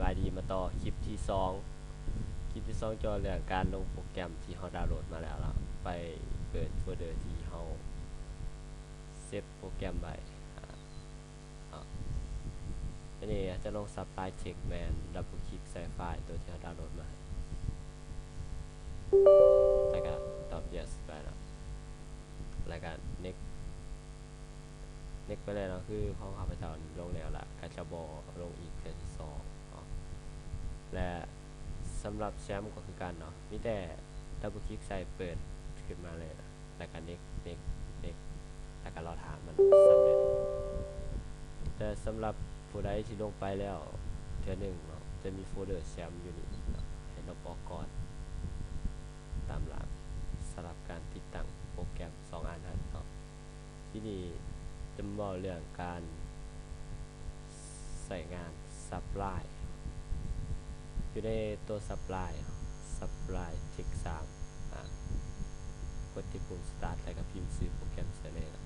ายดีมาต่อคลิปที่ 2จอเรื่องการลงโปรแกรมที่เราดาวน์โหลดมาแล้วล่ะไปเปิดโฟลเดอร์ที่เราเซฟโปรแกรมไว้อันนี้จะลง Supply Text Man ดับเบิลคลิกใส่ไฟล์ตัวที่เราดาวน์โหลดมาแล้วก็ตอบ yes ไปแล้วก็ next ไปเลยเนาะคือของข้าพเจ้าลงแล้วล่ะก็จะบอลงอีกเทื่อที่2และสำหรับแชมป์ก็คือกันเนาะมีแต่ดับเบิลคลิกใส่เปิดขึ้นมาเลยนะแล้วก็ next แล้วก็รอถามมันสำเร็จแต่สำหรับผู้ใดที่ลงไปแล้วเทื่อหนึ่งเนาะจะมีโฟลเดอร์แชมป์อยู่นี่เนาะให้ลบออกก่อนตามหลังสำหรับการติดตั้งโปรแกรม2อันนั้นเนาะที่นี่จะมาเรื่องการใส่งาน Supply อยู่ในตัว Supply Text 3กดที่ปุ่ม Start แล้วก็พิมพ์ชื่อโปรแกรมเสร็จเลยนะ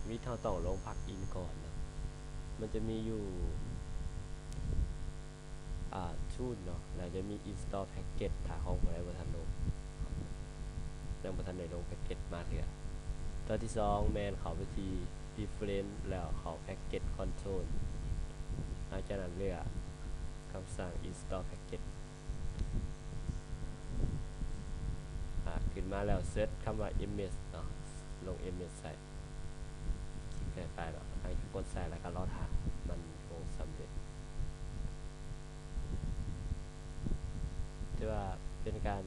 วิธีเราต้องลงพักอินก่อนนะมันจะมีอยู่ทูลเนาะแล้วจะมี install package ถ้าของผู้ใดบ่ทันลงยังบ่ทันได้ลง package มาเถื่อตัวที่2แมนเข้าไปที่ preference แล้วเข้า package control หลังจากนั้นเลือกคำสั่ง install package ขึ้นมาแล้วเซตคำว่า ms เนาะลง ms ใส่คลิกใส่ไฟล์แล้วให้กดใส่แล้วก็รอถามมันลงสำเร็จถือว่าเป็นการ